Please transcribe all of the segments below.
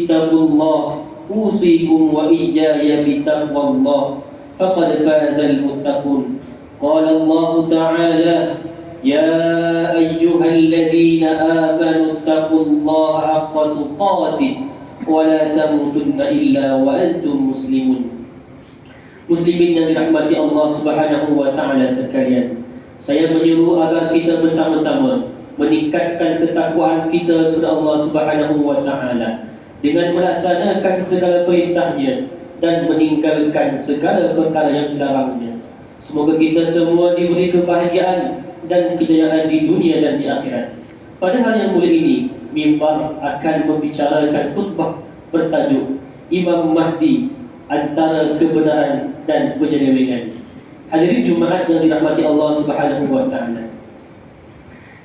ittaqullah usikum wa iyaya bitaqwallah faqad fazal muttaqun. Qala Allah Ta'ala ya ayyuhalladzina amanu ittaqullaha haqqa tuqatih wa la tamutunna illa wa antum muslimun. Muslimin yang dirahmati Allah Subhanahu wa Ta'ala sekalian, saya menyeru agar kita bersama-sama meningkatkan ketakwaan kita kepada Allah Subhanahu wa Ta'ala dengan melaksanakan segala perintahnya dan meninggalkan segala perkara yang dilarangnya. Semoga kita semua diberi kebahagiaan dan kejayaan di dunia dan di akhirat. Pada hari yang mulia ini, mimbar akan membicarakan khutbah bertajuk Imam Mahdi antara kebenaran dan penyelewengan. Hadirin Jumaat yang dirahmati Allah Subhanahu wa Ta'ala,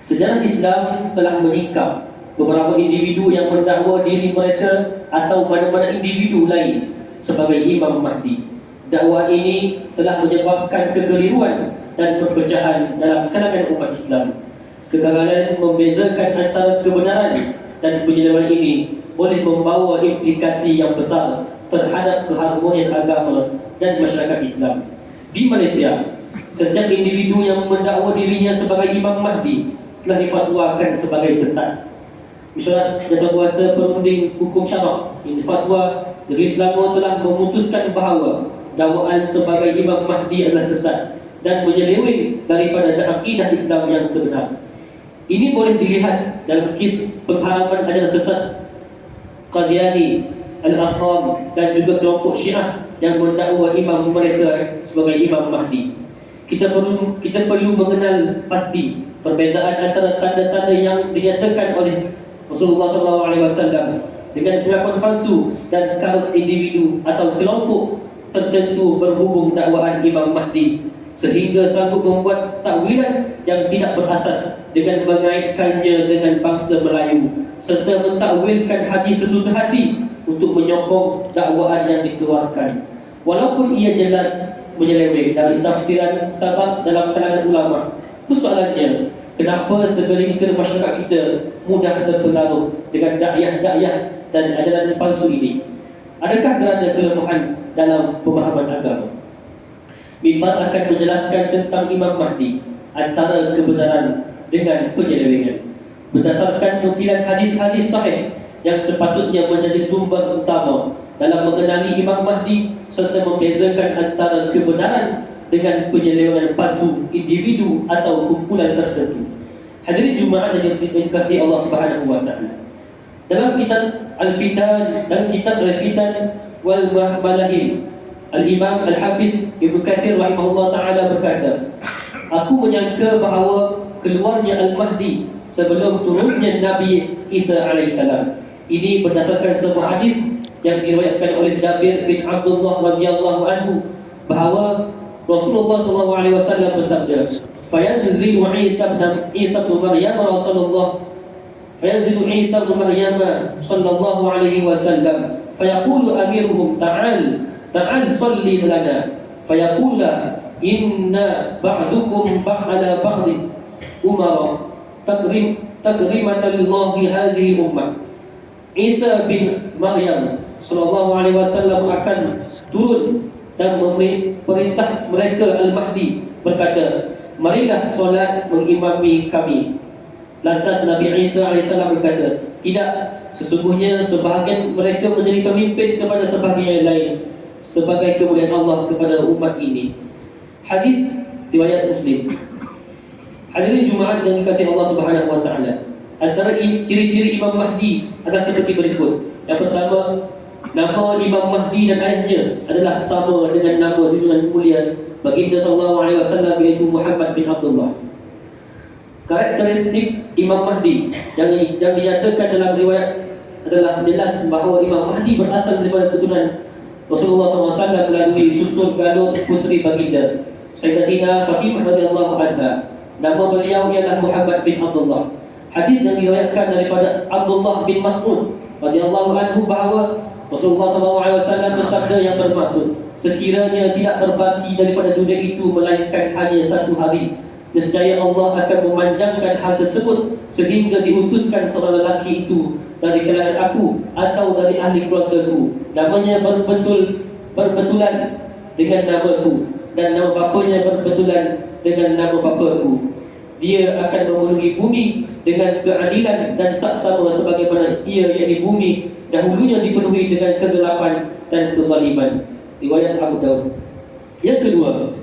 sejarah Islam telah menyingkap beberapa individu yang mendakwa diri mereka atau mana-mana individu lain sebagai Imam Mahdi. Dakwah ini telah menyebabkan kekeliruan dan perpecahan dalam kalangan umat Islam. Kegagalan membezakan antara kebenaran dan penyelewengan ini boleh membawa implikasi yang besar terhadap keharmonian agama dan masyarakat Islam. Di Malaysia, setiap individu yang mendakwa dirinya sebagai Imam Mahdi telah difatwakan sebagai sesat. Mesyuarat Jawatankuasa Perunding Hukum Syarak ini fatwa Negeri Selangor telah memutuskan bahawa dakwaan sebagai Imam Mahdi adalah sesat dan menyeleweng daripada akidah Islam yang sebenar. Ini boleh dilihat dalam kes pengharaman ajaran sesat Qadiani, Al-Akham dan juga kelompok Syiah yang mendakwa imam mereka sebagai Imam Mahdi. Kita perlu mengenal pasti perbezaan antara tanda-tanda yang dinyatakan oleh Rasulullah SAW dengan pengakuan palsu dan karut individu atau kelompok tertentu berhubung dakwaan Imam Mahdi sehingga sanggup membuat takwilan yang tidak berasas dengan mengaitkannya dengan bangsa Melayu serta mentakwilkan hadis sesuka hati untuk menyokong dakwaan yang dikeluarkan, walaupun ia jelas menyeleweng dari tafsiran tabak dalam kalangan ulama. Persoalannya, kenapa segelintir masyarakat kita mudah terpengaruh dengan dakwah-dakwah dan ajaran palsu ini? Adakah kerana kelemahan dalam pemahaman agama? Mimbar akan menjelaskan tentang Imam Mahdi antara kebenaran dengan penyelewengan berdasarkan nukilan hadis-hadis sahih yang sepatutnya menjadi sumber utama dalam mengenali Imam Mahdi serta membezakan antara kebenaran dengan penyelewengan palsu individu atau kumpulan tertentu. Hadirin Jumaat yang dikasihi Allah Subhanahu wa Ta'ala, dalam kitab Al-Fitan wal Malahim, Al-Imam Al-Hafiz Ibnu Katsir rahimahullah ta'ala berkata, aku menyangka bahawa keluarnya Al-Mahdi sebelum turunnya Nabi Isa alaihissalam. Ini berdasarkan sebuah hadis yang diriwayatkan oleh Jabir bin Abdullah radhiyallahu anhu bahawa Rasulullah SAW bersabda, "Fayanzilu Isa bin Maryam Rasulullah fayanzilu Isa bin Maryam sallallahu alaihi wasallam fayaqulu amiruhum ta'al salli lana fayaqula inna ba'dukum ba'ala ba'di umara takrimatan lillahi hadhihi ummah." Isa bin Maryam sallallahu alaihi wasallam akan turun dan memerintah mereka Al-Mahdi berkata, marilah solat mengimami kami. Lantas Nabi Isa alaihissalam berkata, tidak, sesungguhnya sebahagian mereka menjadi pemimpin kepada sebahagian yang lain sebagai kemuliaan Allah kepada umat ini. Hadis riwayat Muslim. Hadirin Jumaat yang dikasihi Allah Subhanahu wa Ta'ala, antara ciri-ciri Imam Mahdi adalah seperti berikut. Yang pertama, nama Imam Mahdi dan ayahnya adalah sama dengan nama junjungan mulia baginda sallallahu alaihi wasallam, iaitu Muhammad bin Abdullah. Karakteristik Imam Mahdi yang dinyatakan dalam riwayat adalah jelas bahawa Imam Mahdi berasal daripada keturunan Rasulullah SAW melalui susun galur puteri baginda Sayyidatina Fatimah radhiyallahu anha. Nama beliau ialah Muhammad bin Abdullah. Hadis yang diriwayatkan daripada Abdullah bin Mas'ud radhiyallahu anhu bahawa Rasulullah SAW bersabda yang bermaksud, sekiranya tidak berbaki daripada dunia itu melainkan hanya satu hari, nescaya Allah akan memanjangkan hal tersebut sehingga diutuskan seorang lelaki itu dari kalangan aku atau dari ahli keluargaku, namanya berbetulan dengan namaku dan nama bapanya berbetulan dengan nama bapaku. Dia akan memenuhi bumi dengan keadilan dan saksama sebagaimana ia, yakni bumi, dahulunya dipenuhi dengan kegelapan dan kezaliman. Riwayat Abu Daud. Yang kedua,